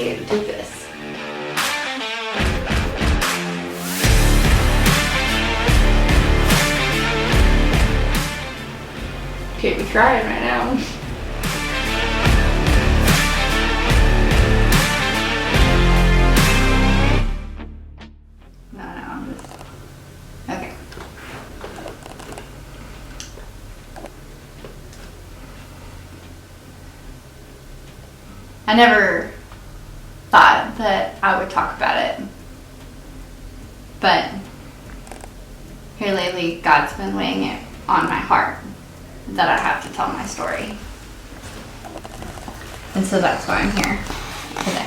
can't do this. Can't be crying right now. No, I'm just... Okay. I never thought that I would talk about it, but here lately God's been weighing it on my heart that I have to tell my story. And so that's why I'm here today.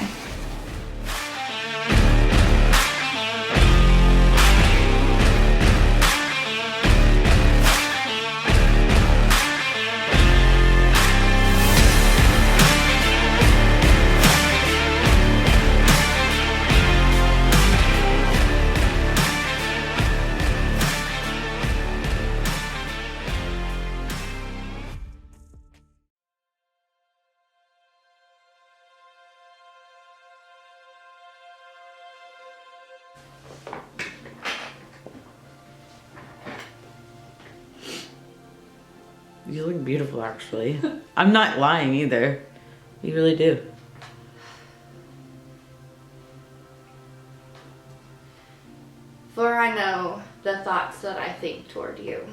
You look beautiful, actually. I'm not lying either. You really do. For I know the thoughts that I think toward you,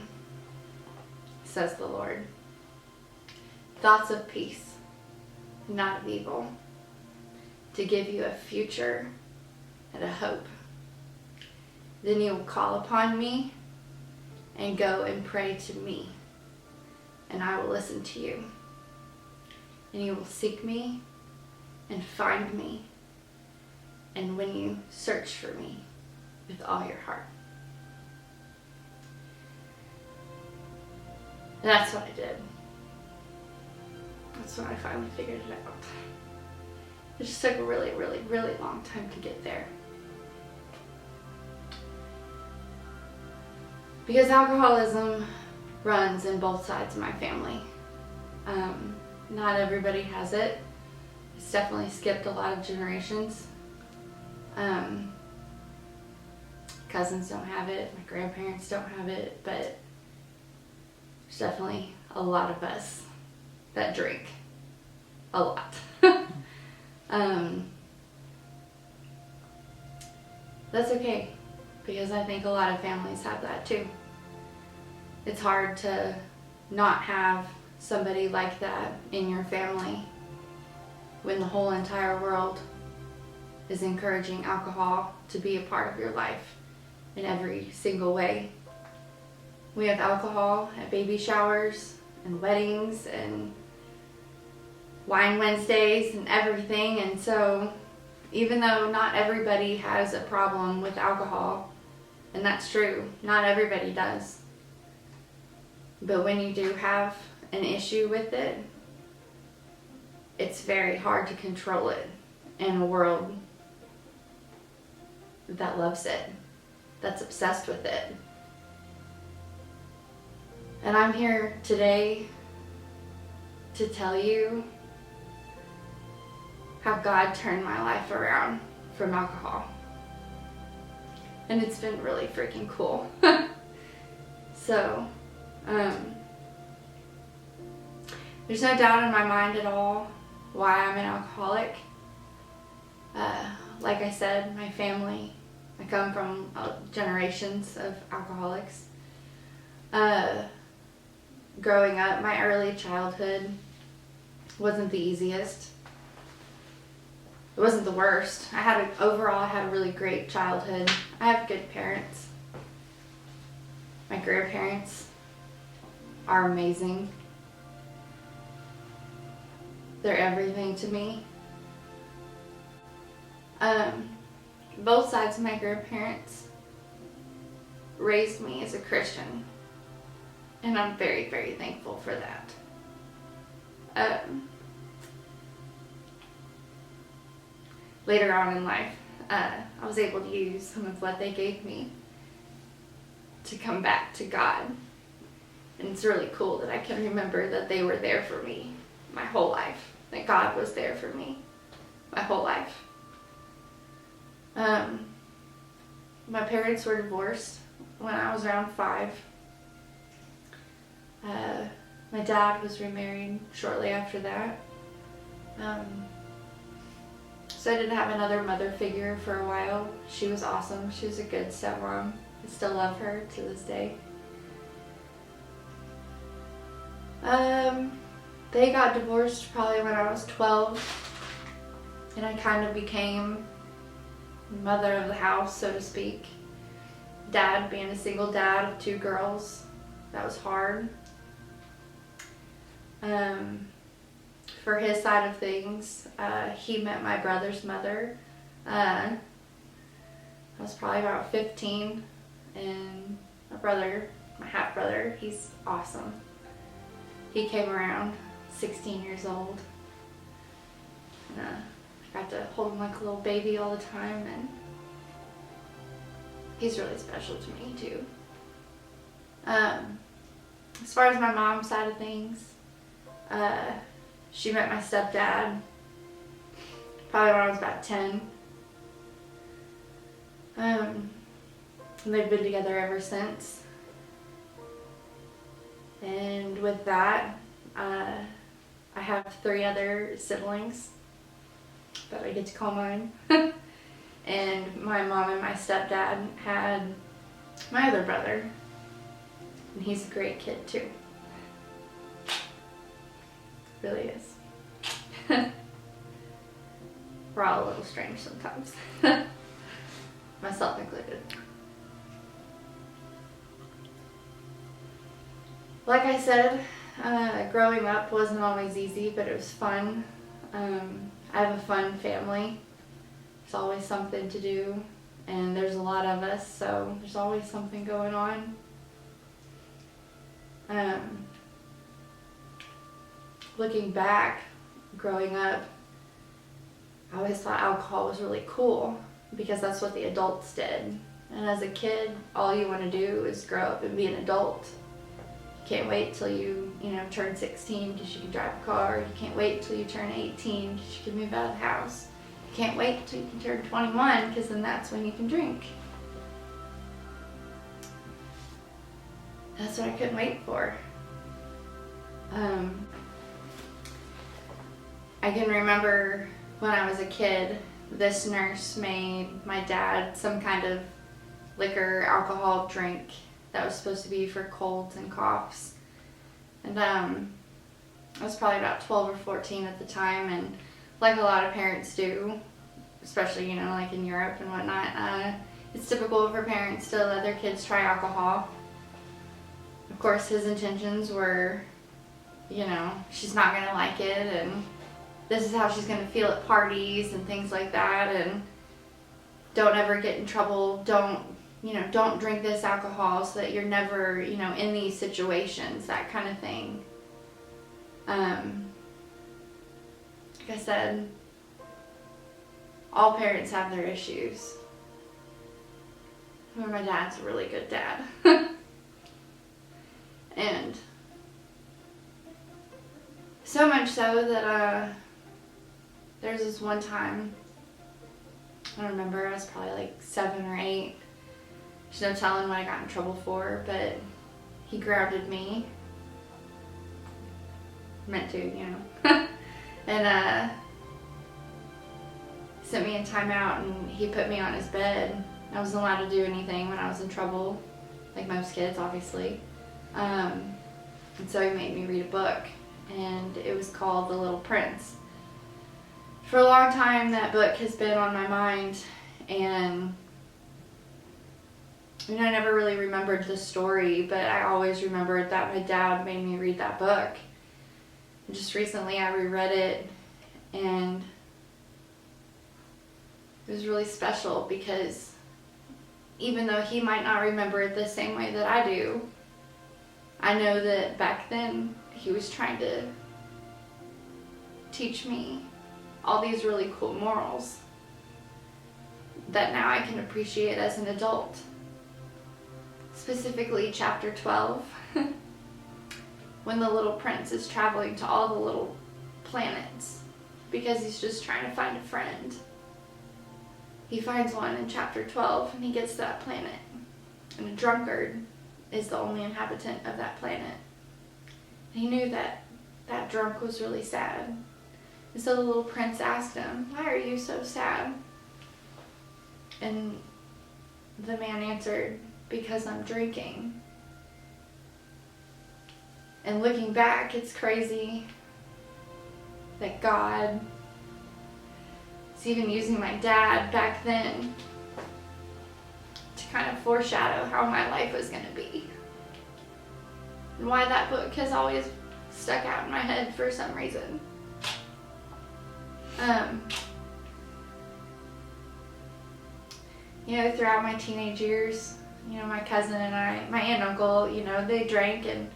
says the Lord. Thoughts of peace, not of evil, to give you a future and a hope. Then you will call upon me and go and pray to me, and I will listen to you. And you will seek me and find me, and when you search for me with all your heart. And that's what I did. That's when I finally figured it out. It just took a really, really, really long time to get there. Because alcoholism runs in both sides of my family. Not everybody has it. It's definitely skipped a lot of generations. Cousins don't have it, my grandparents don't have it, but there's definitely a lot of us that drink a lot. That's okay, because I think a lot of families have that too. It's hard to not have somebody like that in your family when the whole entire world is encouraging alcohol to be a part of your life in every single way. We have alcohol at baby showers and weddings and wine Wednesdays and everything, and so even though not everybody has a problem with alcohol, and that's true, not everybody does, but when you do have an issue with it, it's very hard to control it in a world that loves it, that's obsessed with it. And I'm here today to tell you how God turned my life around from alcohol. And it's been really freaking cool. So, there's no doubt in my mind at all why I'm an alcoholic. Like I said, my family, I come from generations of alcoholics. Growing up, my early childhood wasn't the easiest. It wasn't the worst. Overall, I had a really great childhood. I have good parents. My grandparents are amazing. They're everything to me. Both sides of my grandparents raised me as a Christian, and I'm very, very thankful for that. Later on in life, I was able to use some of what they gave me to come back to God. And it's really cool that I can remember that they were there for me my whole life, that God was there for me. my whole life. My parents were divorced when I was around 5. My dad was remarried shortly after that. So I didn't have another mother figure for a while. She was awesome. She was a good stepmom. I still love her to this day. They got divorced probably when I was 12, and I kind of became mother of the house, so to speak. Dad, being a single dad of 2 girls, that was hard. For his side of things, he met my brother's mother. I was probably about 15, and my brother, my half brother, he's awesome. He came around 16 years old, and I got to hold him like a little baby all the time, and he's really special to me too. As far as my mom's side of things, she met my stepdad probably when I was about 10. And they've been together ever since. And with that, I have 3 other siblings that I get to call mine. And my mom and my stepdad had my other brother, and he's a great kid too. Really is. We're all a little strange sometimes. Myself included. Like I said, growing up wasn't always easy, but it was fun. I have a fun family. There's always something to do, and there's a lot of us, so there's always something going on. Looking back, growing up, I always thought alcohol was really cool because that's what the adults did. And as a kid, all you want to do is grow up and be an adult. You can't wait till you turn 16 because you can drive a car. You can't wait till you turn 18 because you can move out of the house. You can't wait till you can turn 21 because then that's when you can drink. That's what I couldn't wait for. I can remember when I was a kid, this nurse made my dad some kind of liquor, alcohol drink that was supposed to be for colds and coughs. And I was probably about 12 or 14 at the time, and like a lot of parents do, especially, like in Europe and whatnot, it's typical for parents to let their kids try alcohol. Of course, his intentions were, she's not gonna like it, and this is how she's gonna feel at parties and things like that, and don't ever get in trouble, don't drink this alcohol so that you're never, in these situations, that kind of thing. Like I said, all parents have their issues. My dad's a really good dad. And so much so that there's this one time, I don't remember, I was probably like 7 or 8. There's no telling what I got in trouble for, but he grounded me. Meant to, and sent me in timeout, and he put me on his bed. I wasn't allowed to do anything when I was in trouble, like most kids, obviously. And so he made me read a book, and it was called The Little Prince. For a long time, that book has been on my mind, and I never really remembered the story, but I always remembered that my dad made me read that book. And just recently I reread it, and it was really special because even though he might not remember it the same way that I do, I know that back then he was trying to teach me all these really cool morals that now I can appreciate as an adult. Specifically chapter 12, when the little prince is traveling to all the little planets because he's just trying to find a friend. He finds one in chapter 12 and he gets to that planet. And a drunkard is the only inhabitant of that planet. And he knew that that drunk was really sad. And so the little prince asked him, "Why are you so sad?" And the man answered, "Because I'm drinking." And looking back, it's crazy that God is even using my dad back then to kind of foreshadow how my life was going to be. And why that book has always stuck out in my head for some reason. Throughout my teenage years, my cousin and I, my aunt and uncle, they drank, and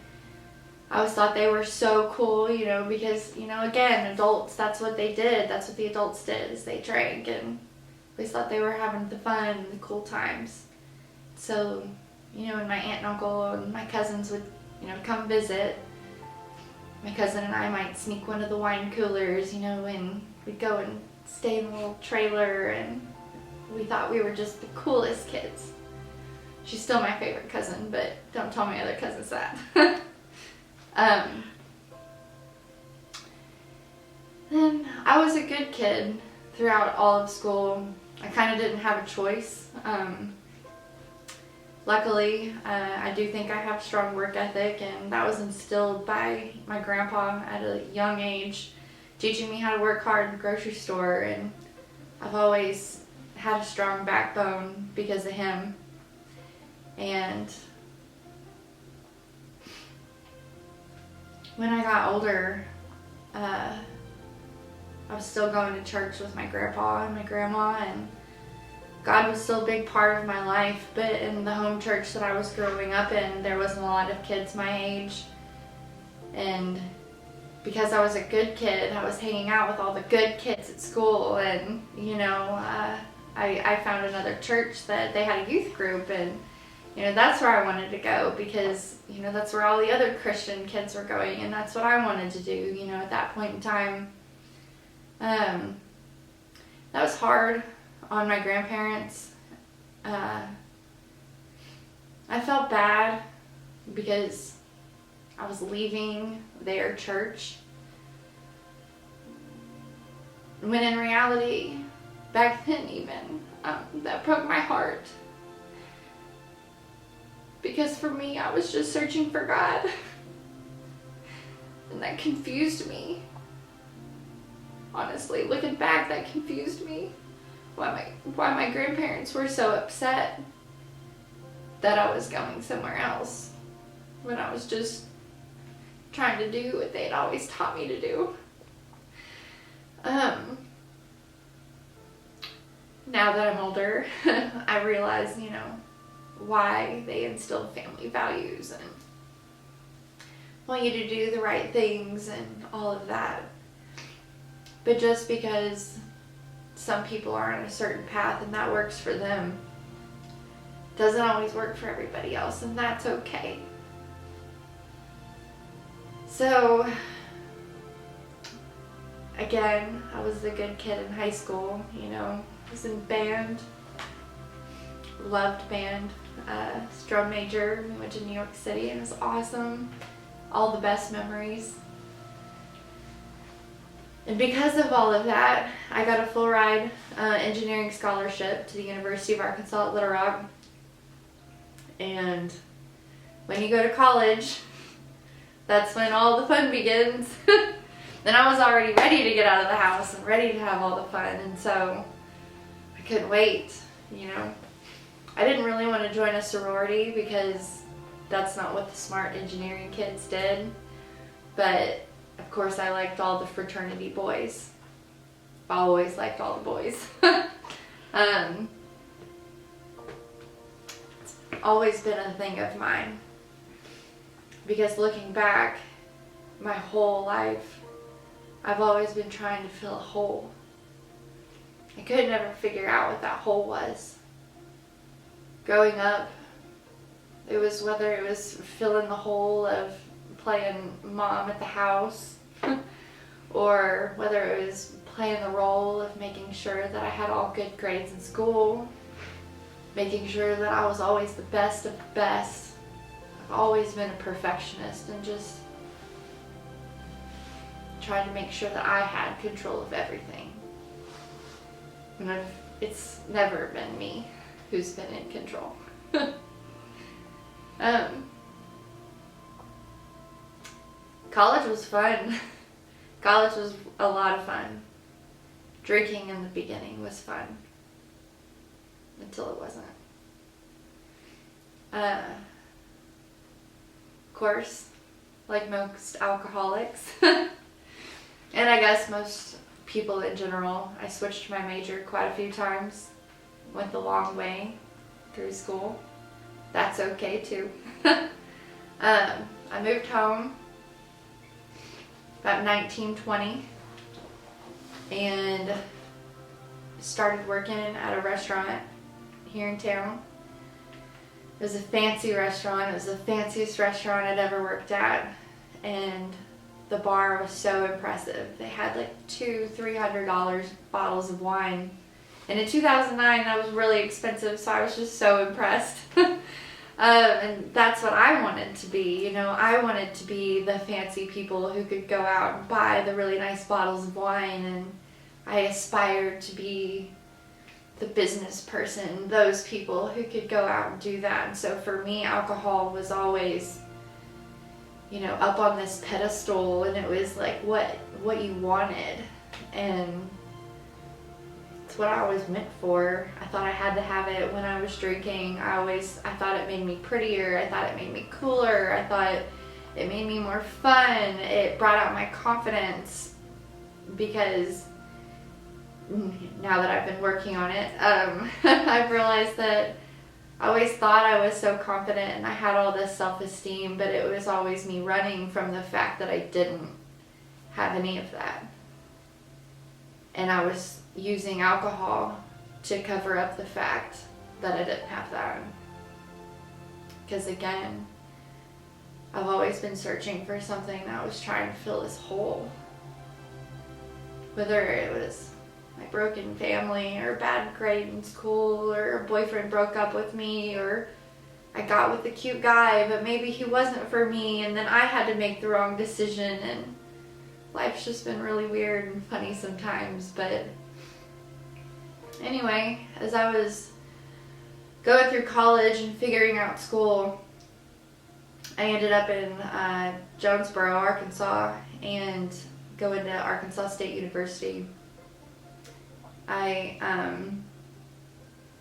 I always thought they were so cool, because, again, adults, that's what they did. That's what the adults did, is they drank, and I always thought they were having the fun and the cool times. So, when my aunt and uncle and my cousins would, come visit, my cousin and I might sneak one of the wine coolers, and we'd go and stay in a little trailer, and we thought we were just the coolest kids. She's still my favorite cousin, but don't tell my other cousins that. Then I was a good kid throughout all of school. I kind of didn't have a choice. Luckily, I do think I have strong work ethic, and that was instilled by my grandpa at a young age, teaching me how to work hard in the grocery store, and I've always had a strong backbone because of him. And when I got older, I was still going to church with my grandpa and my grandma, and God was still a big part of my life. But in the home church that I was growing up in, there wasn't a lot of kids my age. And because I was a good kid, I was hanging out with all the good kids at school, and I found another church that they had a youth group, and that's where I wanted to go, because that's where all the other Christian kids were going, and that's what I wanted to do at that point in time. That was hard on my grandparents. I felt bad because I was leaving their church, when in reality, back then even, that broke my heart. Because for me, I was just searching for God. And that confused me. Honestly, looking back, that confused me. Why my grandparents were so upset that I was going somewhere else, when I was just trying to do what they'd always taught me to do. Now that I'm older, I realize, why they instilled family values and want you to do the right things and all of that. But just because some people are on a certain path and that works for them, doesn't always work for everybody else, and that's okay. So, again, I was a good kid in high school, I was in band, loved band, drum major. We went to New York City and it was awesome. All the best memories. And because of all of that, I got a full ride engineering scholarship to the University of Arkansas at Little Rock. And when you go to college, that's when all the fun begins. Then I was already ready to get out of the house and ready to have all the fun, and so I couldn't wait, I didn't really want to join a sorority because that's not what the smart engineering kids did. But of course I liked all the fraternity boys. I always liked all the boys. It's always been a thing of mine. Because looking back, my whole life, I've always been trying to fill a hole. I could never figure out what that hole was. Growing up, it was whether it was filling the hole of playing mom at the house, or whether it was playing the role of making sure that I had all good grades in school, making sure that I was always the best of the best. I've always been a perfectionist and just tried to make sure that I had control of everything. And it's never been me who's been in control. College was fun. College was a lot of fun. Drinking in the beginning was fun. Until it wasn't. Of course, like most alcoholics, and I guess most people in general, I switched my major quite a few times. Went the long way through school. That's okay too. I moved home about 1920 and started working at a restaurant here in town. It was a fancy restaurant. It was the fanciest restaurant I'd ever worked at, and the bar was so impressive. They had like $200-300 bottles of wine, and in 2009 that was really expensive, so I was just so impressed. And that's what I wanted to be. You know, I wanted to be the fancy people who could go out and buy the really nice bottles of wine, and I aspired to be the business person, those people who could go out and do that. And so for me, alcohol was always, you know, up on this pedestal, and it was like what you wanted, and it's what I always meant for. I thought I had to have it when I was drinking. I thought it made me prettier. I thought it made me cooler. I thought it made me more fun. It brought out my confidence, because now that I've been working on it, I've realized that I always thought I was so confident and I had all this self-esteem, but it was always me running from the fact that I didn't have any of that. And I was using alcohol to cover up the fact that I didn't have that. Because again, I've always been searching for something that was trying to fill this hole. Whether it was my broken family, or bad grade in school, or a boyfriend broke up with me, or I got with a cute guy but maybe he wasn't for me, and then I had to make the wrong decision, and life's just been really weird and funny sometimes. But anyway, as I was going through college and figuring out school, I ended up in Jonesboro, Arkansas, and going to Arkansas State University. I,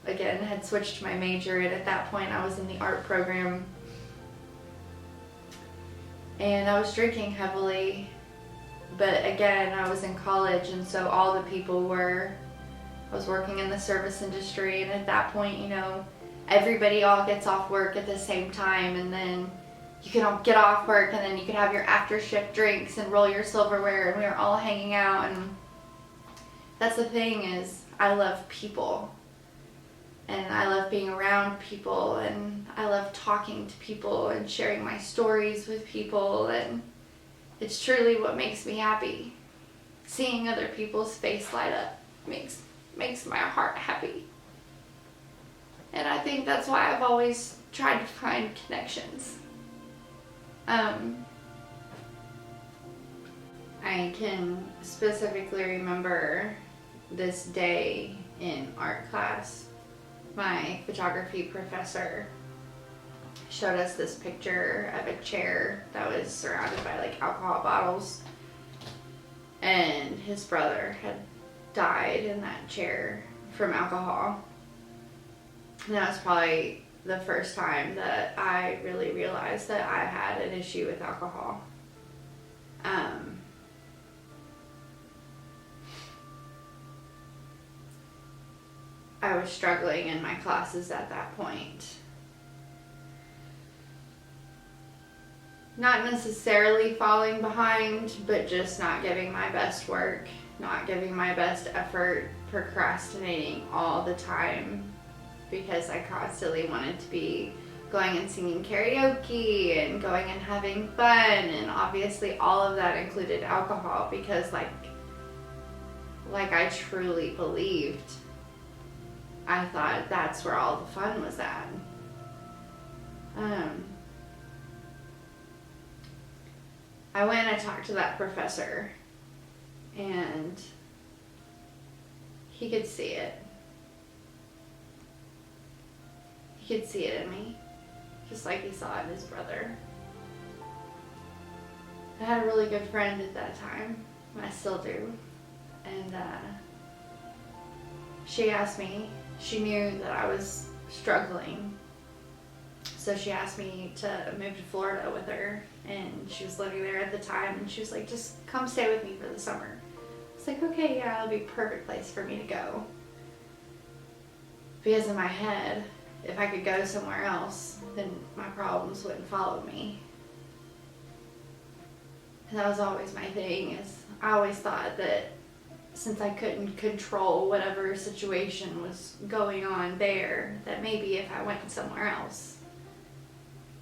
again, had switched my major, and at that point I was in the art program, and I was drinking heavily, but again, I was in college, and so all the people I was working in the service industry, and at that point, you know, everybody all gets off work at the same time, and then you can all get off work, and then you can have your after shift drinks and roll your silverware, and we were all hanging out. And that's the thing, is I love people, and I love being around people, and I love talking to people and sharing my stories with people, and it's truly what makes me happy. Seeing other people's face light up makes my heart happy. And I think that's why I've always tried to find connections. I can specifically remember this day in art class. My photography professor showed us this picture of a chair that was surrounded by like alcohol bottles, and his brother had died in that chair from alcohol. And that was probably the first time that I really realized that I had an issue with alcohol. I was struggling in my classes at that point. Not necessarily falling behind, but just not giving my best work, not giving my best effort, procrastinating all the time, because I constantly wanted to be going and singing karaoke and going and having fun, and obviously all of that included alcohol, because like like I truly believed. I thought that's where all the fun was at. I went and I talked to that professor, and he could see it. He could see it in me, just like he saw it in his brother. I had a really good friend at that time. I still do. And she asked me, she knew that I was struggling. So she asked me to move to Florida with her. And she was living there at the time. And she was like, just come stay with me for the summer. I was like, okay, yeah, it'll be a perfect place for me to go. Because in my head, if I could go somewhere else, then my problems wouldn't follow me. And that was always my thing, is I always thought that since I couldn't control whatever situation was going on there, that maybe if I went somewhere else,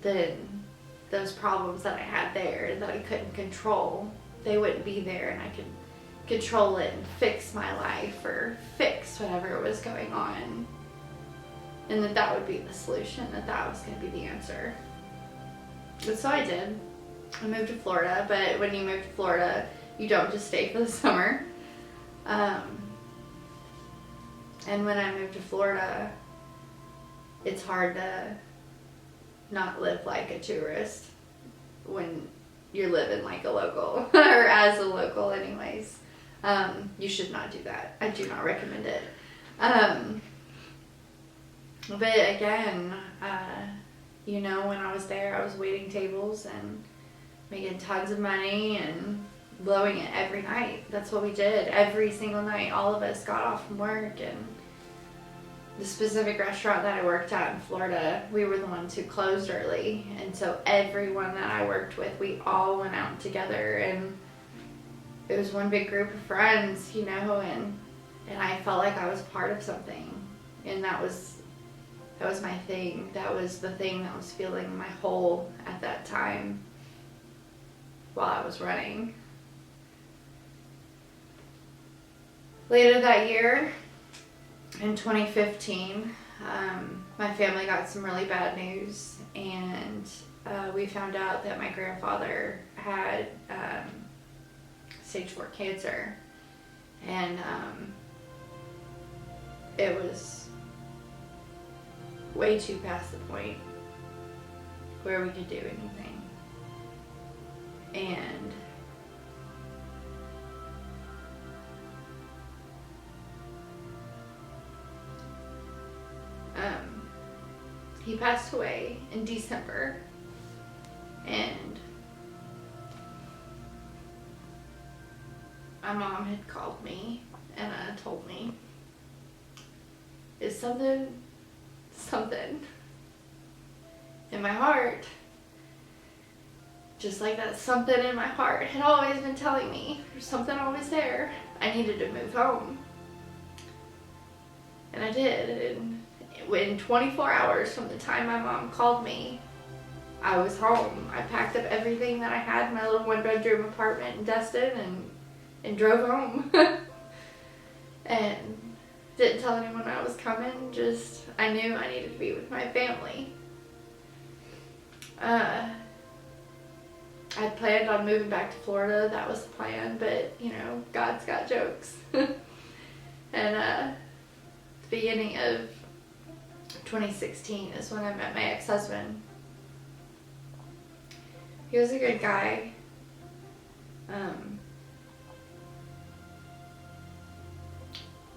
then those problems that I had there that I couldn't control, they wouldn't be there, and I could control it and fix my life or fix whatever was going on. And that would be the solution, that was going to be the answer. And so I did. I moved to Florida, but when you move to Florida, you don't just stay for the summer. And when I moved to Florida, it's hard to not live like a tourist when you're living like a local, or as a local anyways. You should not do that. I do not recommend it. But again, you know, when I was there, I was waiting tables and making tons of money and blowing it every night. That's what we did every single night. All of us got off from work, and the specific restaurant that I worked at in Florida, we were the ones who closed early. And so everyone that I worked with, we all went out together, and it was one big group of friends, you know, and I felt like I was part of something. And that was my thing. That was the thing that was filling my hole at that time while I was running. Later that year, in 2015, my family got some really bad news, and we found out that my grandfather had stage 4 cancer. And it was way too past the point where we could do anything. And he passed away in December, and my mom had called me and told me, is something in my heart, just like that something in my heart had always been telling me there's something always there. I needed to move home. And I did. And in 24 hours from the time my mom called me, I was home. I packed up everything that I had in my little 1-bedroom apartment in Destin and drove home. And didn't tell anyone I was coming, just I knew I needed to be with my family. I planned on moving back to Florida. That was the plan, but you know, God's got jokes. And the beginning of 2016 is when I met my ex-husband. He was a good guy.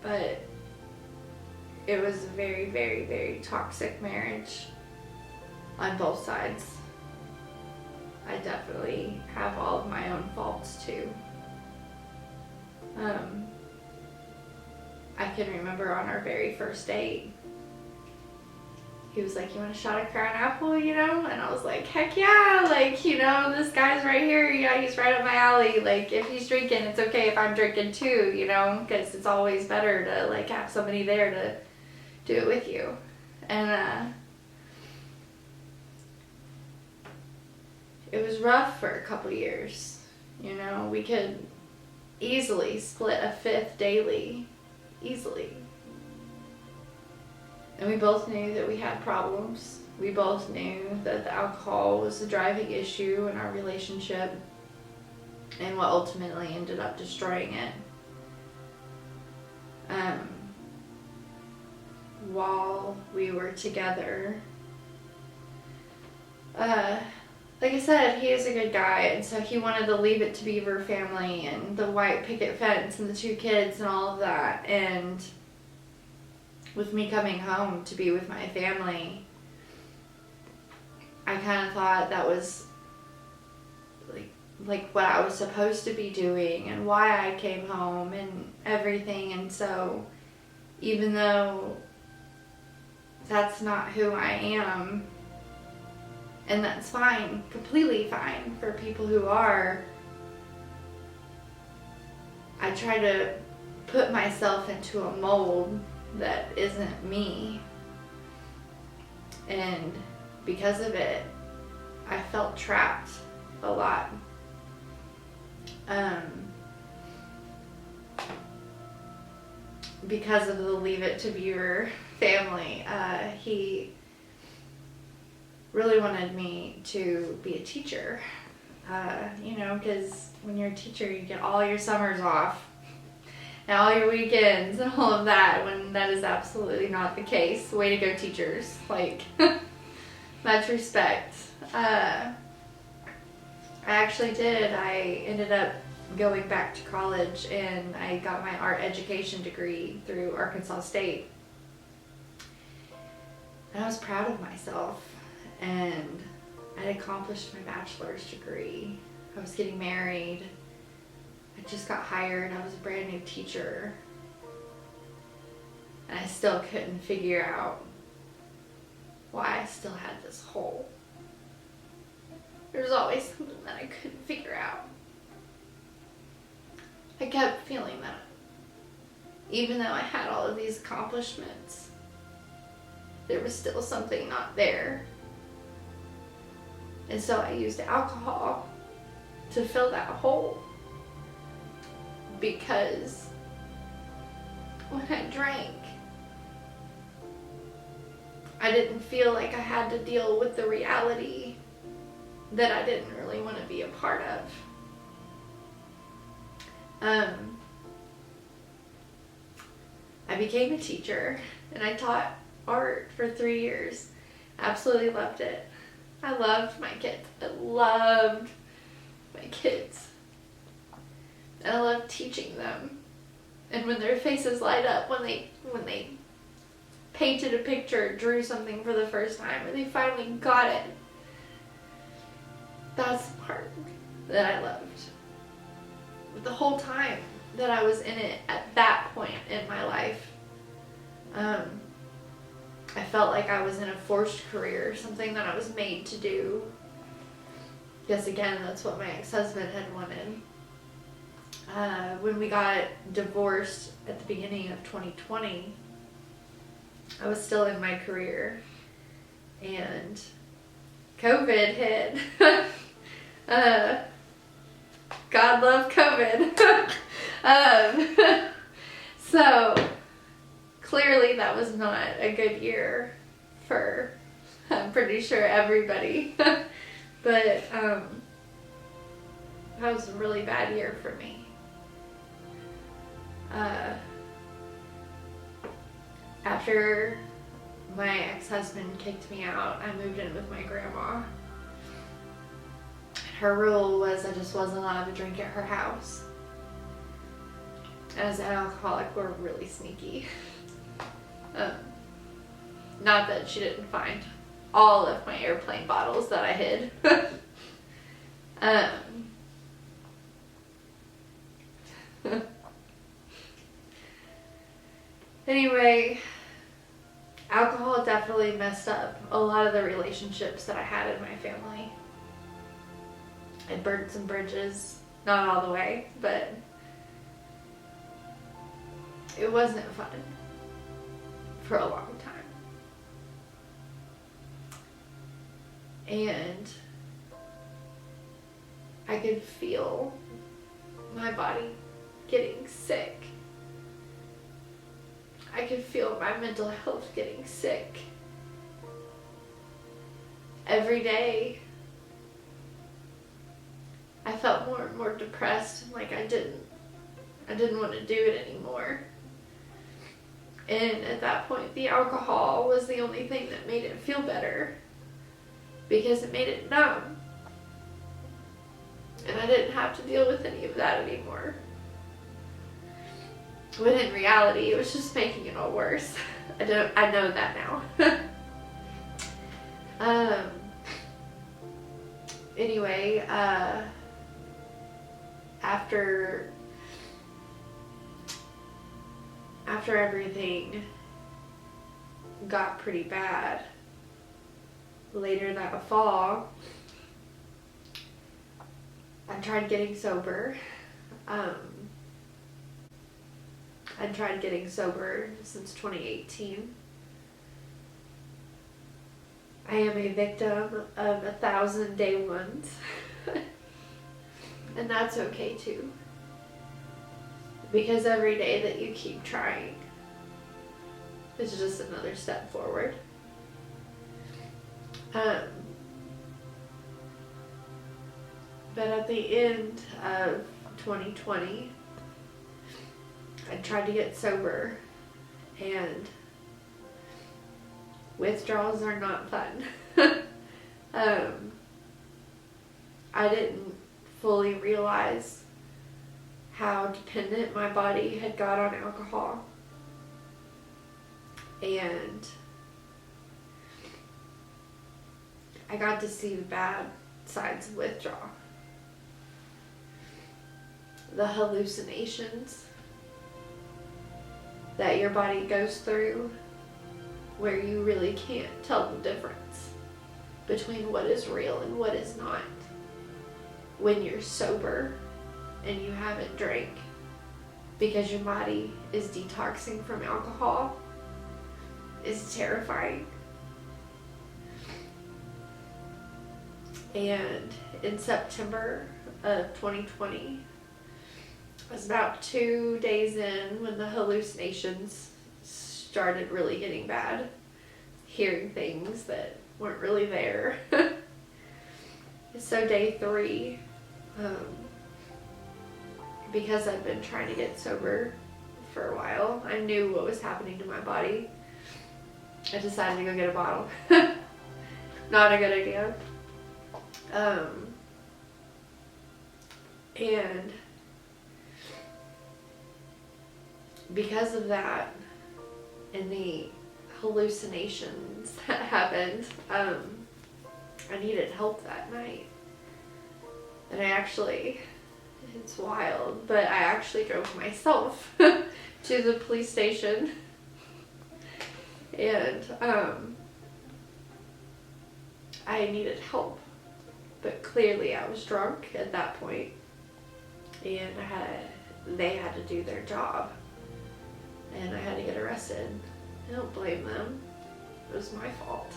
But it was a very, very, very toxic marriage on both sides. I definitely have all of my own faults too. I can remember on our very first date, he was like, you want a shot of Crown Apple, you know? And I was like, heck yeah, like, you know, this guy's right here, yeah, he's right up my alley. Like, if he's drinking, it's okay if I'm drinking too, you know? Because it's always better to, like, have somebody there to do it with you. And, it was rough for a couple years, you know? We could easily split a fifth daily. Easily. And we both knew that we had problems. We both knew that the alcohol was the driving issue in our relationship and what ultimately ended up destroying it. While we were together, like I said, he is a good guy, and so he wanted the Leave It to Beaver family and the white picket fence and the 2 kids and all of that. And with me coming home to be with my family, I kind of thought that was like what I was supposed to be doing and why I came home and everything. And so even though that's not who I am, and that's fine, completely fine for people who are, I try to put myself into a mold that isn't me. And because of it, I felt trapped a lot. Because of the Leave It to Beaver family, he really wanted me to be a teacher. Because when you're a teacher, you get all your summers off and all your weekends and all of that, when that is absolutely not the case. Way to go, teachers. Like, much respect. I actually did. I ended up going back to college and I got my art education degree through Arkansas State. And I was proud of myself. And I had accomplished my bachelor's degree. I was getting married. I just got hired. I was a brand new teacher. And I still couldn't figure out why I still had this hole. There was always something that I couldn't figure out. I kept feeling that. Even though I had all of these accomplishments, there was still something not there. And so I used alcohol to fill that hole. Because when I drank, I didn't feel like I had to deal with the reality that I didn't really want to be a part of. I became a teacher and I taught art for 3 years. Absolutely loved it. I loved my kids. I loved my kids. And I loved teaching them. And when their faces light up, when they painted a picture, drew something for the first time, and they finally got it, that's the part that I loved. But the whole time that I was in it at that point in my life, I felt like I was in a forced career, something that I was made to do. Yes, again, that's what my ex-husband had wanted. When we got divorced at the beginning of 2020, I was still in my career, and COVID hit. God love COVID. So clearly that was not a good year for, I'm pretty sure, everybody. But that was a really bad year for me. After my ex-husband kicked me out, I moved in with my grandma. Her rule was I just wasn't allowed to drink at her house. As an alcoholic, we're really sneaky. Not that she didn't find all of my airplane bottles that I hid. Anyway, alcohol definitely messed up a lot of the relationships that I had in my family. It burned some bridges, not all the way, but it wasn't fun for a long time. And I could feel my body getting sick. I could feel my mental health getting sick. Every day, I felt more and more depressed, and like I didn't want to do it anymore. And at that point, the alcohol was the only thing that made it feel better, because it made it numb. And I didn't have to deal with any of that anymore. When in reality, it was just making it all worse. I know that now. Anyway, after everything got pretty bad, later that fall, I tried getting sober. I'd tried getting sober since 2018. I am a victim of 1,000 day ones. And that's okay too. Because every day that you keep trying is just another step forward. But at the end of 2020, I tried to get sober, and withdrawals are not fun. I didn't fully realize how dependent my body had got on alcohol. And I got to see the bad sides of withdrawal. The hallucinations that your body goes through, where you really can't tell the difference between what is real and what is not when you're sober and you haven't drank, because your body is detoxing from alcohol, is terrifying. And in September of 2020, I was about 2 days in when the hallucinations started really getting bad. Hearing things that weren't really there. So day 3, because I'd been trying to get sober for a while, I knew what was happening to my body. I decided to go get a bottle. Not a good idea. And because of that and the hallucinations that happened, I needed help that night. And it's wild, but I actually drove myself to the police station. And I needed help. But clearly I was drunk at that point, and they had to do their job, and I had to get arrested. I don't blame them. It was my fault.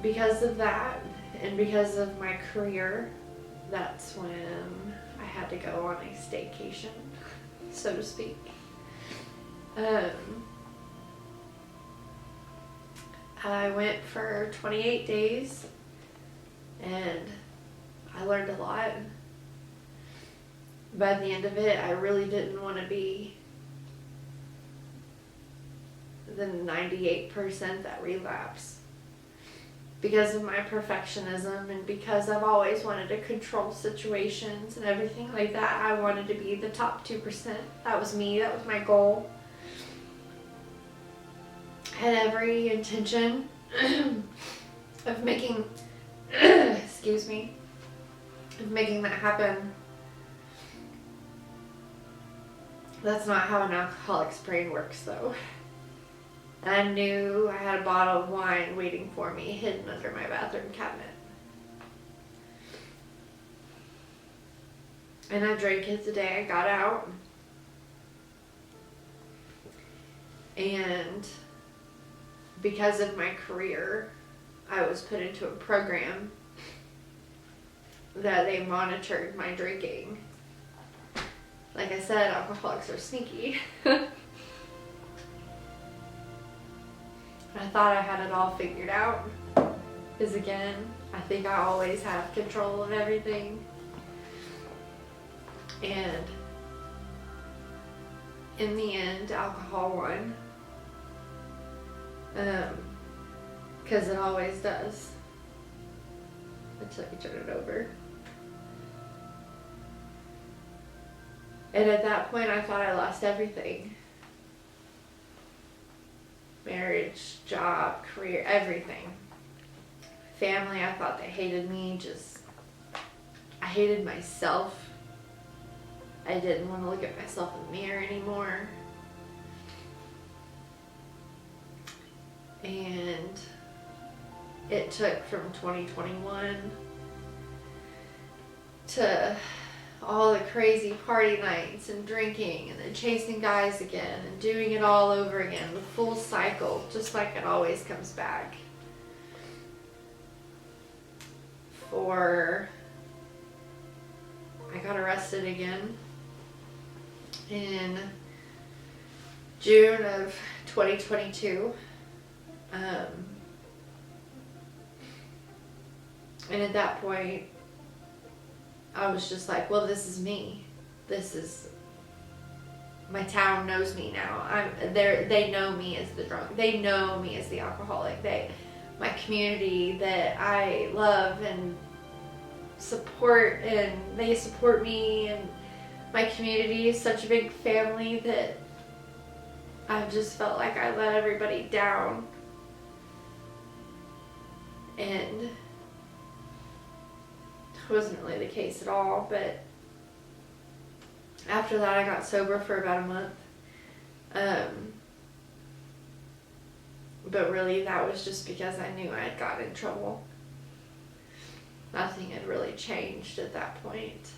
Because of that, and because of my career, that's when I had to go on a staycation, so to speak. I went for 28 days, and I learned a lot. By the end of it, I really didn't want to be the 98% that relapse. Because of my perfectionism, and because I've always wanted to control situations and everything like that, I wanted to be the top 2%. That was me, that was my goal. I had every intention of making, excuse me, of making that happen. That's not how an alcoholic's brain works, though. I knew I had a bottle of wine waiting for me, hidden under my bathroom cabinet. And I drank it the day I got out. And because of my career, I was put into a program that they monitored my drinking. Like I said, alcoholics are sneaky. I thought I had it all figured out. Because again, I think I always have control of everything. And in the end, alcohol won. Because it always does. Until you turn it over. And at that point, I thought I lost everything. Marriage, job, career, everything. Family, I thought they hated me. I hated myself. I didn't want to look at myself in the mirror anymore. And it took from 2021 to all the crazy party nights and drinking and then chasing guys again and doing it all over again, the full cycle, just like it always comes back. I got arrested again in June of 2022. And at that point, I was just like, well, this is me. My town knows me now. They know me as the drunk. They know me as the alcoholic. My community that I love and support, and they support me, and my community is such a big family that I just felt like I let everybody down. And it wasn't really the case at all, but after that I got sober for about a month. But really that was just because I knew I had gotten in trouble. Nothing had really changed at that point.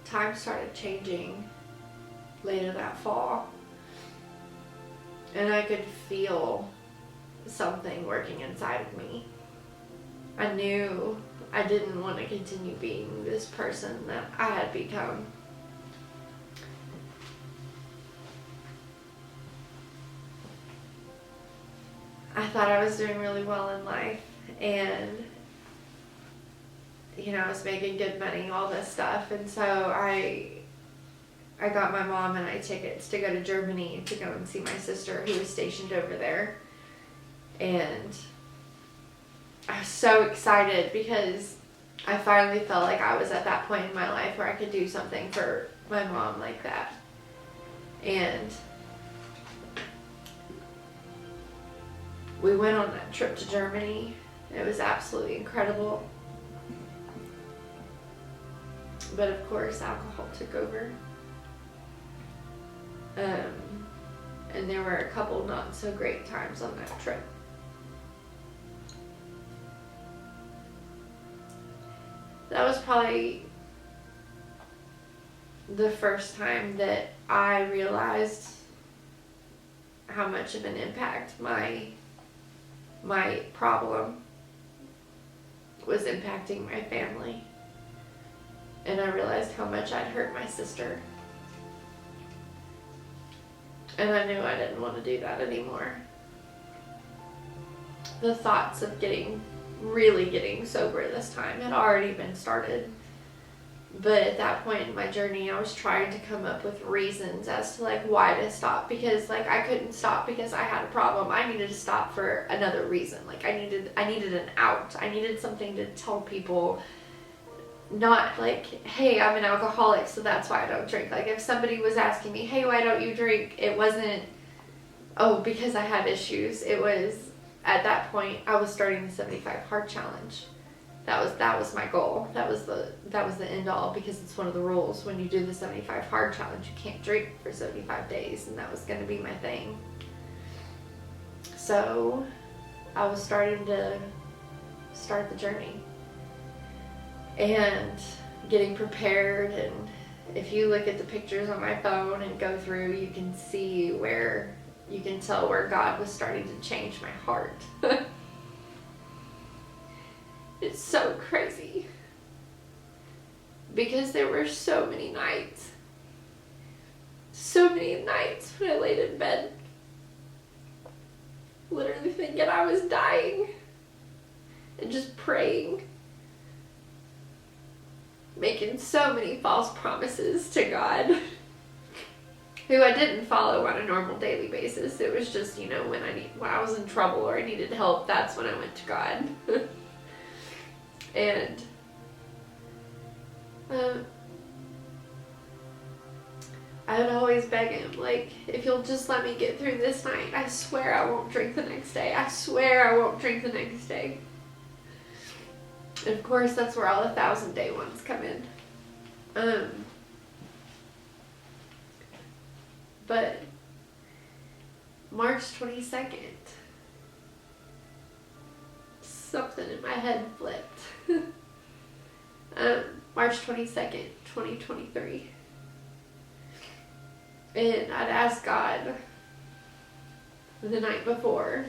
Time started changing later that fall. And I could feel something working inside of me. I knew I didn't want to continue being this person that I had become. I thought I was doing really well in life, and I was making good money, all this stuff, and so I got my mom and I tickets to go to Germany to go and see my sister who was stationed over there. And I was so excited because I finally felt like I was at that point in my life where I could do something for my mom like that. And we went on that trip to Germany. It was absolutely incredible. But of course, alcohol took over. And there were a couple not so great times on that trip. That was probably the first time that I realized how much of an impact my problem was impacting my family. And I realized how much I'd hurt my sister. And I knew I didn't want to do that anymore. The thoughts of really getting sober this time had already been started. But at that point in my journey, I was trying to come up with reasons as to why to stop. Because I couldn't stop because I had a problem. I needed to stop for another reason. I needed an out. I needed something to tell people. Not hey, I'm an alcoholic, so that's why I don't drink. If somebody was asking me, hey, why don't you drink? It wasn't, oh, because I had issues. It was, at that point, I was starting the 75 hard challenge. That was my goal. That was the end all, because it's one of the rules. When you do the 75 hard challenge, you can't drink for 75 days, and that was going to be my thing. So I was starting to start the journey. And getting prepared, and if you look at the pictures on my phone and go through, you can see where you can tell where God was starting to change my heart. It's so crazy. Because there were so many nights when I laid in bed, literally thinking I was dying, and just praying, making so many false promises to God, who I didn't follow on a normal daily basis. It was just, when I was in trouble or I needed help, that's when I went to God. And I would always beg him, like, if you'll just let me get through this night, I swear I won't drink the next day. I swear I won't drink the next day. And of course, that's where all the 1,000-day ones come in. But March 22nd, something in my head flipped. March 22nd, 2023. And I'd asked God the night before.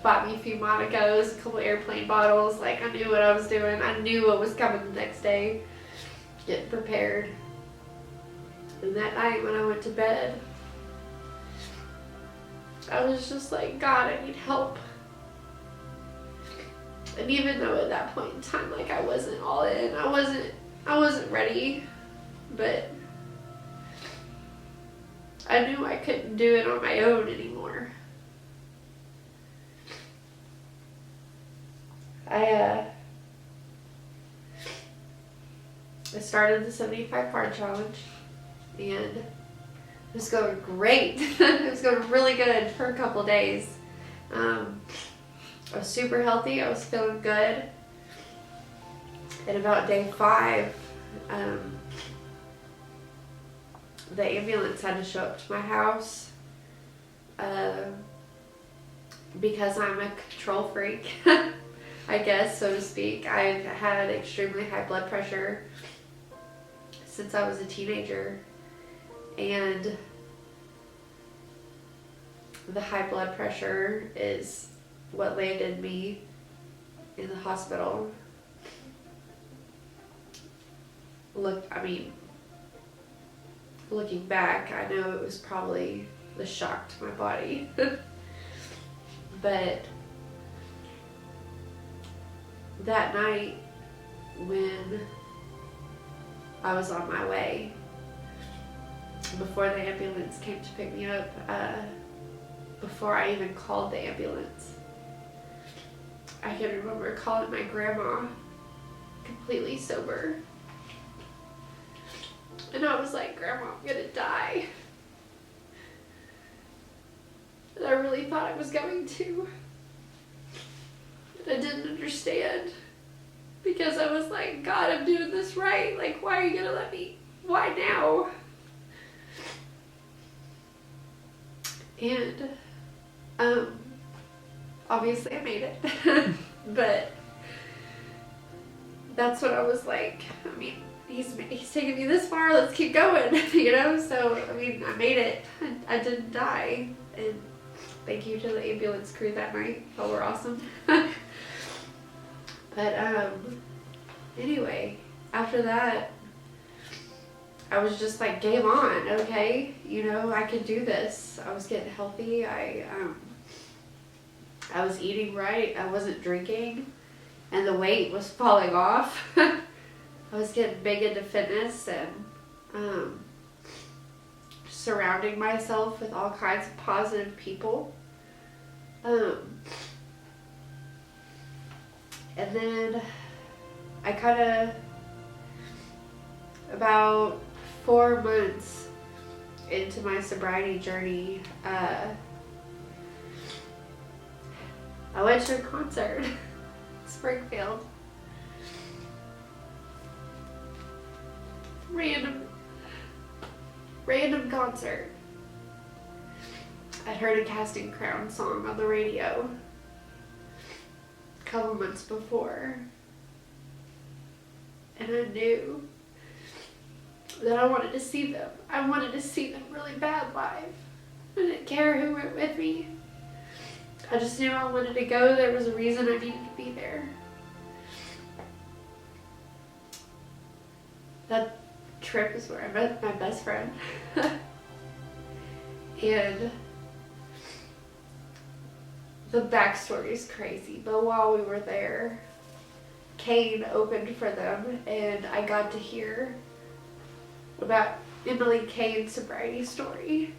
Bought me a few Monacos, a couple airplane bottles. Like, I knew what I was doing. I knew what was coming the next day. Getting prepared. And that night when I went to bed, I was just like, God, I need help. And even though at that point in time, like, I wasn't all in, I wasn't ready, but I knew I couldn't do it on my own anymore. I started the 75 hard challenge, and it was going great. It was going really good for a couple days. I was super healthy. I was feeling good. And about day 5, the ambulance had to show up to my house because I'm a control freak, I guess, so to speak. I've had extremely high blood pressure since I was a teenager, and the high blood pressure is what landed me in the hospital. Looking back, I know it was probably the shock to my body. But that night, when I was on my way, before the ambulance came to pick me up, before I even called the ambulance, I can remember calling my grandma, completely sober. And I was like, Grandma, I'm gonna die. And I really thought I was going to. And I didn't understand. Because I was like, God, I'm doing this right. Like, why are you gonna let me? Why now? And, obviously I made it. But that's what I was like. I mean, he's taken me this far, let's keep going, So, I mean, I made it. I didn't die. And thank you to the ambulance crew that night. Y'all were awesome. But, anyway, after that, I was just like, game on, okay? I could do this. I was getting healthy. I was eating right. I wasn't drinking. And the weight was falling off. I was getting big into fitness and surrounding myself with all kinds of positive people. And then I about 4 months into my sobriety journey, I went to a concert in Springfield. Random concert. I'd heard a Casting Crown song on the radio a couple months before, and I knew that I wanted to see them. I wanted to see them really bad live. I didn't care who went with me. I just knew I wanted to go. There was a reason I needed to be there. That trip is where I met my best friend. And the backstory is crazy, but while we were there, Kane opened for them, and I got to hear about Emily Kane's sobriety story.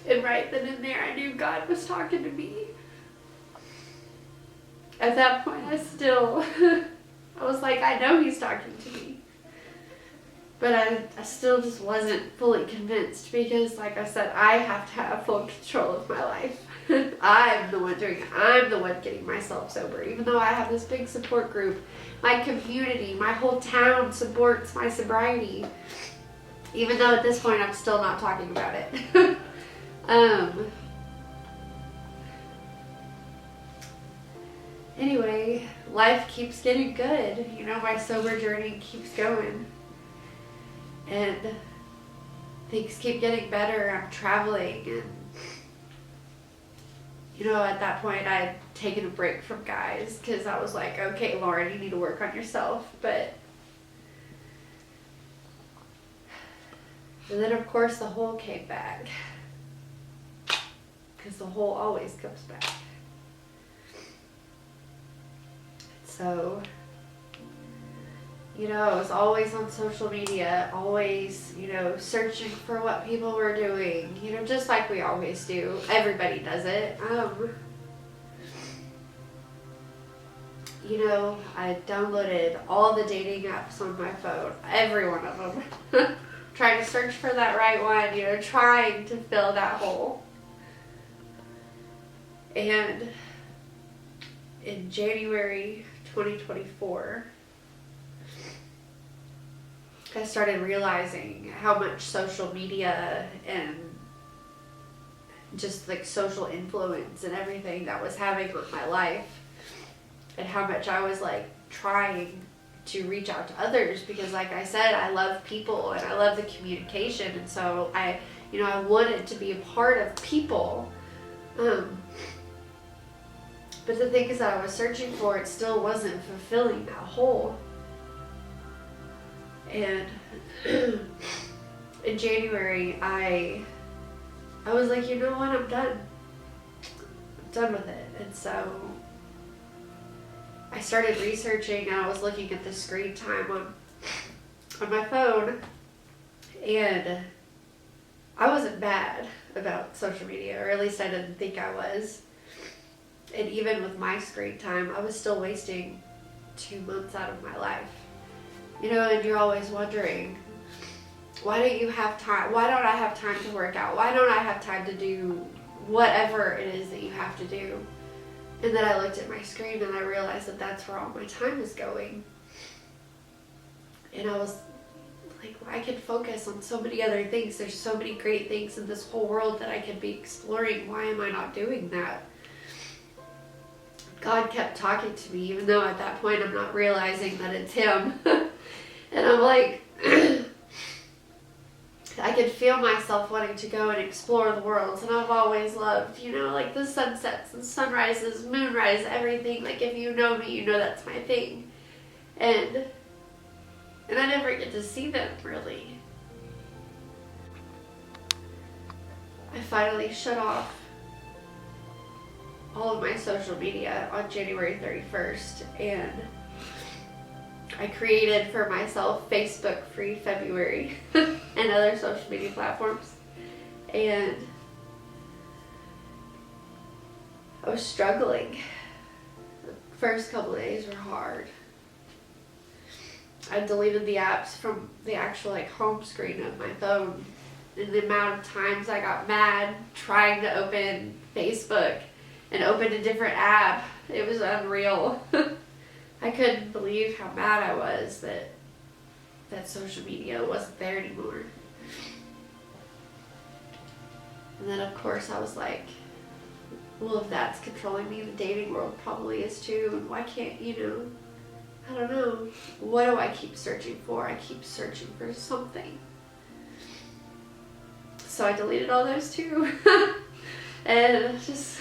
And right then and there, I knew God was talking to me. At that point, I was like, I know He's talking to me. But I still just wasn't fully convinced because, like I said, I have to have full control of my life. I'm the one doing it. I'm the one getting myself sober. Even though I have this big support group, my community, my whole town supports my sobriety. Even though at this point I'm still not talking about it. Anyway, life keeps getting good. You know, my sober journey keeps going. And things keep getting better. I'm traveling, and you know, at that point I had taken a break from guys because I was like, okay, Lauren, you need to work on yourself. But and then of course the hole came back, because the hole always comes back. So, you know, I was always on social media, always, you know, searching for what people were doing, you know, just like we always do. Everybody does it. You know, I downloaded all the dating apps on my phone, every one of them. Trying to search for that right one, you know, trying to fill that hole. And in January 2024, I started realizing how much social media and just like social influence and everything that was having on my life, and how much I was like trying to reach out to others, because like I said, I love people and I love the communication, and so I wanted to be a part of people. But the thing is that I was searching for, it still wasn't fulfilling that hole. And in January, I was like, you know what, I'm done. I'm done with it. And so I started researching, and I was looking at the screen time on my phone, and I wasn't bad about social media, or at least I didn't think I was. And even with my screen time, I was still wasting 2 months out of my life. You know, and you're always wondering, why don't you have time? Why don't I have time to work out? Why don't I have time to do whatever it is that you have to do? And then I looked at my screen and I realized that that's where all my time is going. And I was like, well, I could focus on so many other things. There's so many great things in this whole world that I could be exploring. Why am I not doing that? God kept talking to me, even though at that point I'm not realizing that it's Him. And I'm like, I could feel myself wanting to go and explore the world. And I've always loved, you know, like the sunsets and sunrises, moonrise, everything. Like, if you know me, you know that's my thing. And I never get to see them, really. I finally shut off all of my social media on January 31st, and I created for myself Facebook free February and other social media platforms. And I was struggling. The first couple of days were hard. I deleted the apps from the actual like home screen of my phone, and the amount of times I got mad trying to open Facebook and opened a different app, it was unreal. I couldn't believe how mad I was that social media wasn't there anymore. And then of course I was like, well, if that's controlling me, the dating world probably is too. And why can't, you know, I don't know. What do I keep searching for? I keep searching for something. So I deleted all those too. And just,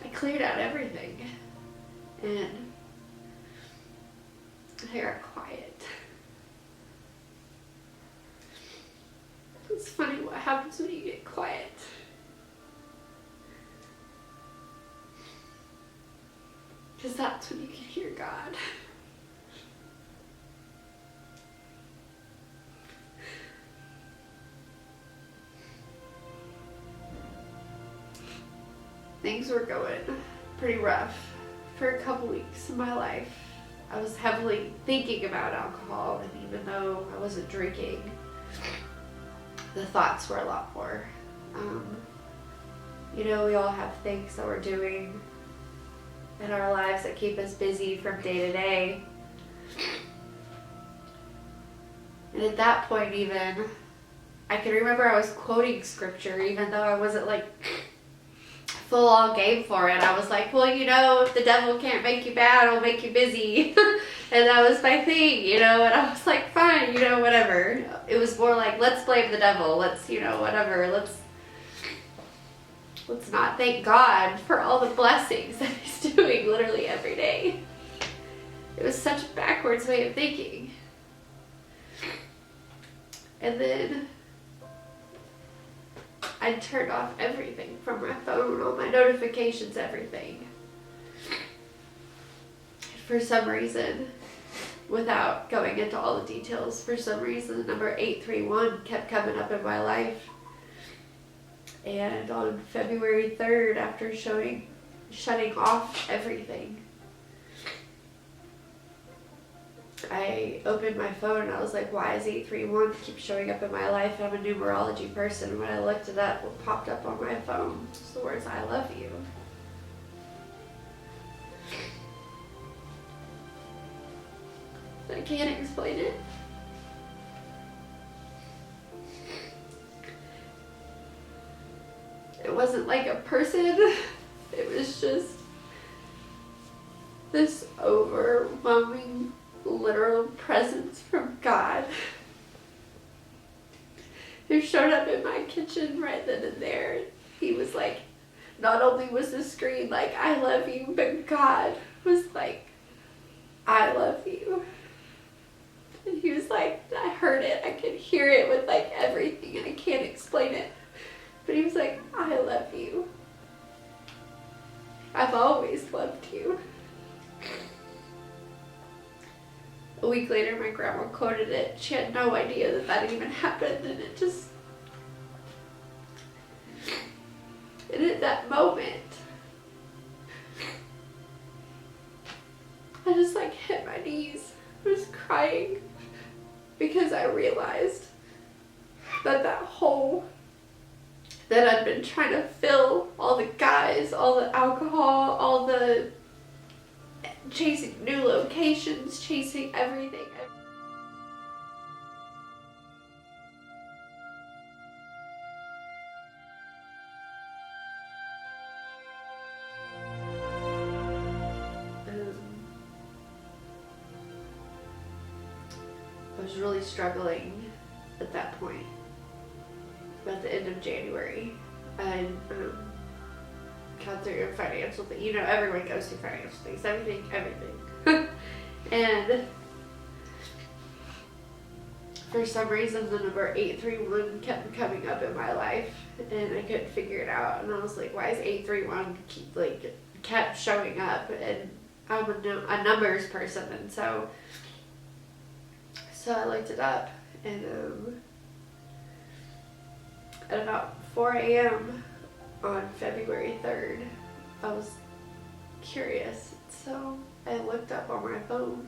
I cleared out everything. And I got quiet. It's funny what happens when you get quiet. Because that's when you can hear God. Things were going pretty rough for a couple weeks of my life. I was heavily thinking about alcohol, and even though I wasn't drinking, the thoughts were a lot more. You know, we all have things that we're doing in our lives that keep us busy from day to day. And at that point even, I can remember I was quoting scripture even though I wasn't like full on game for it. I was like, well, you know, if the devil can't make you bad, it'll make you busy. And that was my thing, you know, and I was like, fine, you know, whatever. It was more like, let's blame the devil. Let's, you know, whatever. Let's not thank God for all the blessings that he's doing literally every day. It was such a backwards way of thinking. And then I turned off everything from my phone, all my notifications, everything. For some reason, without going into all the details, for some reason the number 831 kept coming up in my life. And on February 3rd, after shutting off everything, I opened my phone and I was like, why is 831 keep showing up in my life? I'm a numerology person. When I looked it up, what popped up on my phone was the words, I love you. I can't explain it. It wasn't like a person. It was just this overwhelming, literal presence from God who showed up in my kitchen right then and there. He was like, not only was the screen like, I love you, but God was like, I love you. And he was like, I heard it, I could hear it with like everything, and I can't explain it. But he was like, I love you. I've always loved you. A week later, my grandma quoted it. She had no idea that that even happened, and it just... And at that moment, I just like hit my knees. I was crying because I realized that that hole that I'd been trying to fill, all the guys, all the alcohol, all the chasing new locations, chasing everything. I was really struggling at that point. At the end of January, and got through a financial thing. You know, everyone goes through financial things, everything. And for some reason, the number 831 kept coming up in my life, and I couldn't figure it out. And I was like, why is 831 kept showing up? And I'm a numbers person, and so I looked it up, and at about 4 a.m. on February 3rd, I was curious, so I looked up on my phone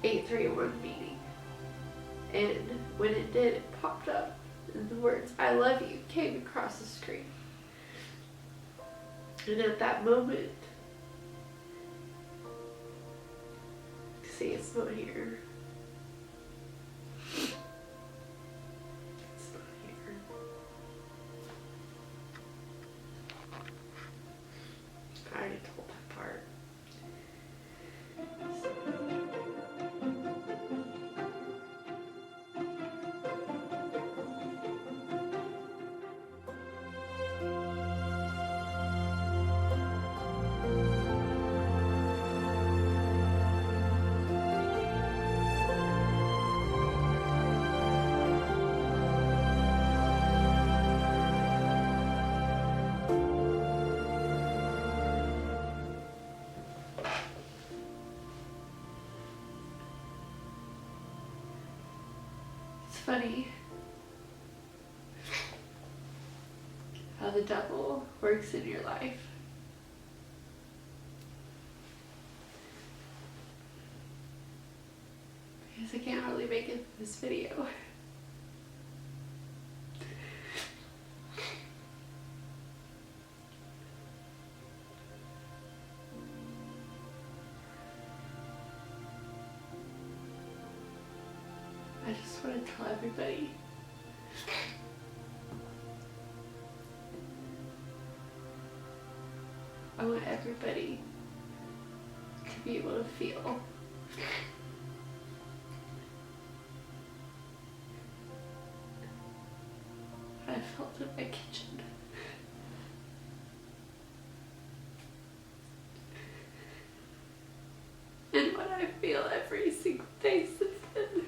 831 meeting, and when it did, it popped up, and the words I love you came across the screen. And at that moment, see, it's not here. I already told that part. funny how the devil works in your life. Because I can't really make it for this video. I just want to tell everybody I want everybody to be able to feel what I felt in my kitchen. And what I feel every single day since then.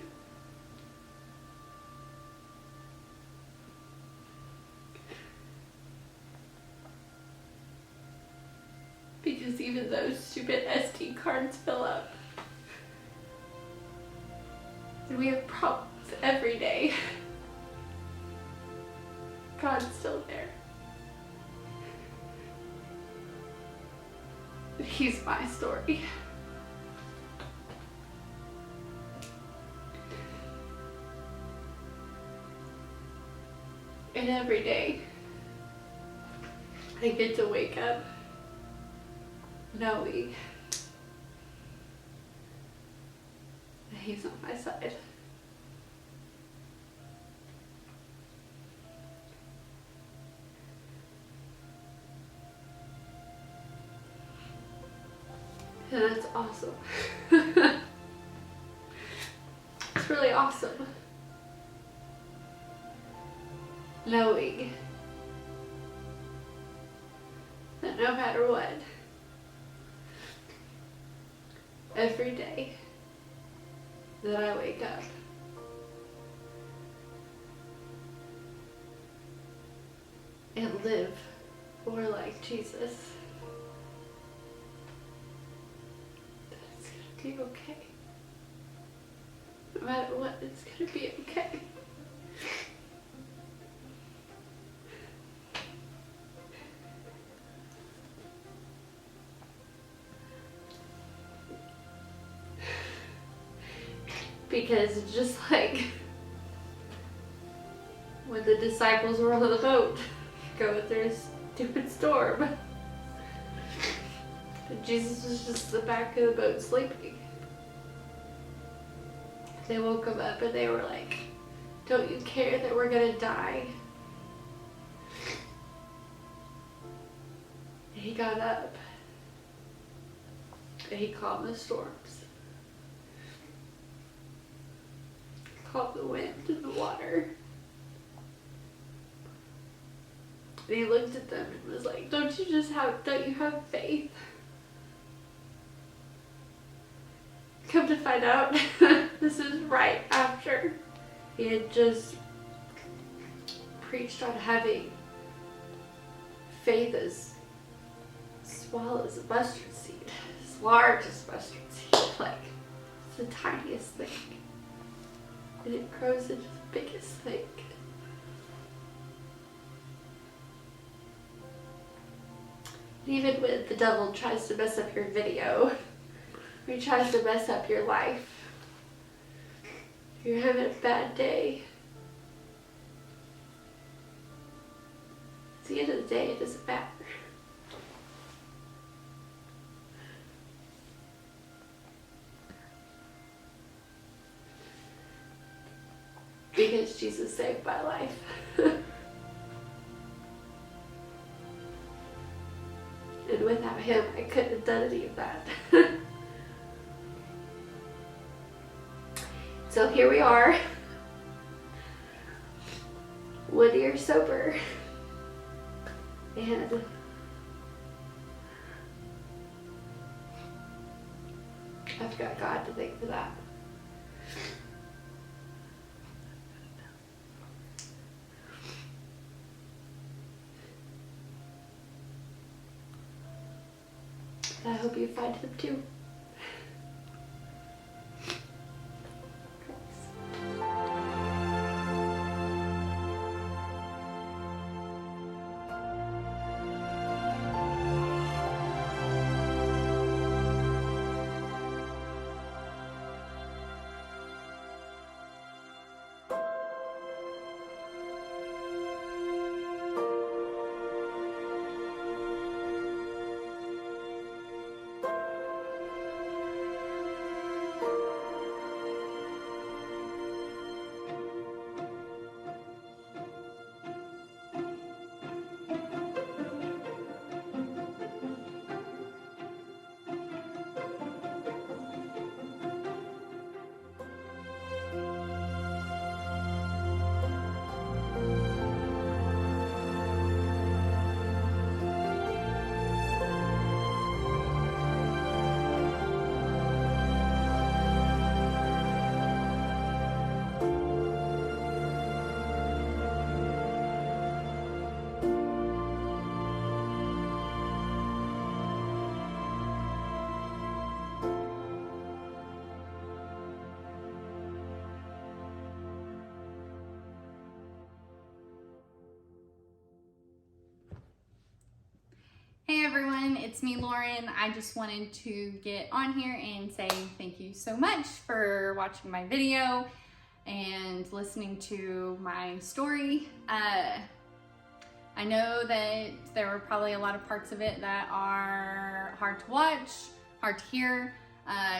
Because even those stupid SD cards fill up. And we have problems every day. God's still there. He's my story. And every day, I get to wake up knowing that He's on my side. And that's awesome. It's really awesome. Knowing that no matter what, every day that I wake up, and live more like Jesus, that it's gonna be okay. No matter what, it's gonna be okay. Because it's just like when the disciples were on the boat going through a stupid storm. And Jesus was just in the back of the boat sleeping. They woke him up and they were like, "Don't you care that we're gonna die?" And he got up and he calmed the storms. Calmed the wind and the water. And he looked at them and was like, don't you have faith? Come to find out, this is right after he had just preached on having faith as small as a mustard seed, as large as mustard seed, like it's the tiniest thing. And it grows into the biggest thing. Even when the devil tries to mess up your video, or he tries to mess up your life, if you're having a bad day, at the end of the day, it doesn't matter. Because Jesus saved my life. And without him, I couldn't have done any of that. So here we are, 1 year sober. And I've got God to thank for that. I hope you find him too. everyone, it's me, Lauren. I just wanted to get on here and say thank you so much for watching my video and listening to my story. I know that there were probably a lot of parts of it that are hard to watch, hard to hear.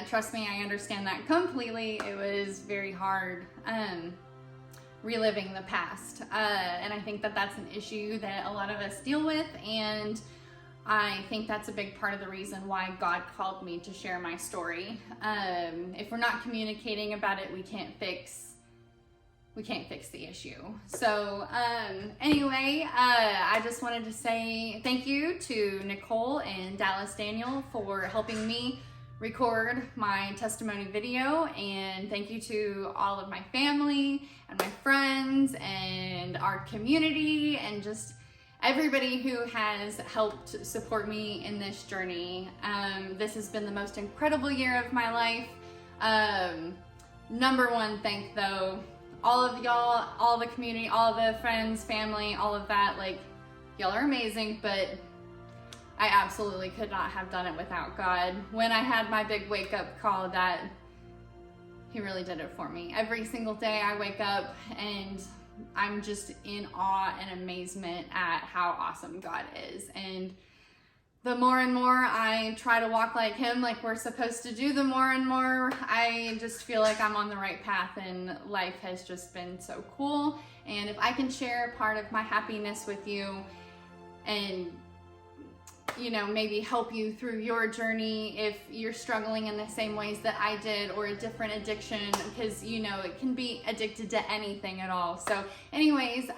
Trust me, I understand that completely. It was very hard reliving the past. And I think that that's an issue that a lot of us deal with. And I think that's a big part of the reason why God called me to share my story. If we're not communicating about it, we can't fix the issue. So anyway, I just wanted to say thank you to Nicole and Dallas Daniel for helping me record my testimony video, and thank you to all of my family and my friends and our community and just everybody who has helped support me in this journey. This has been the most incredible year of my life. Number one thank though, all of y'all, all the community, all the friends, family, all of that, like, y'all are amazing, but I absolutely could not have done it without God. When I had my big wake up call, that He really did it for me. Every single day I wake up and I'm just in awe and amazement at how awesome God is. And the more and more I try to walk like Him, like we're supposed to do, the more and more I just feel like I'm on the right path, and life has just been so cool. And if I can share part of my happiness with you and, you know, maybe help you through your journey if you're struggling in the same ways that I did, or a different addiction, because, you know, it can be addicted to anything at all. So anyways,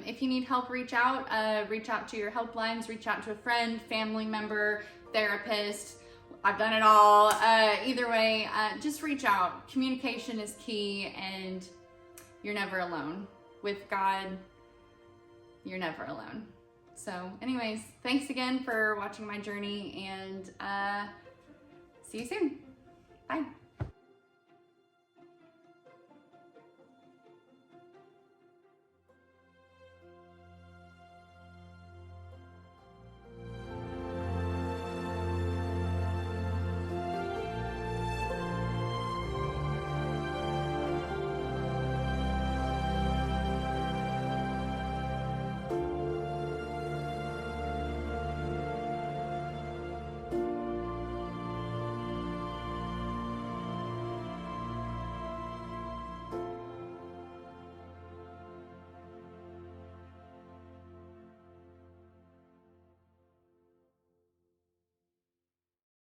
if you need help, reach out to your helplines, reach out to a friend, family member, therapist. I've done it all. Either way, just reach out. Communication is key, and you're never alone. With God, you're never alone. So anyways, thanks again for watching my journey, and see you soon. Bye.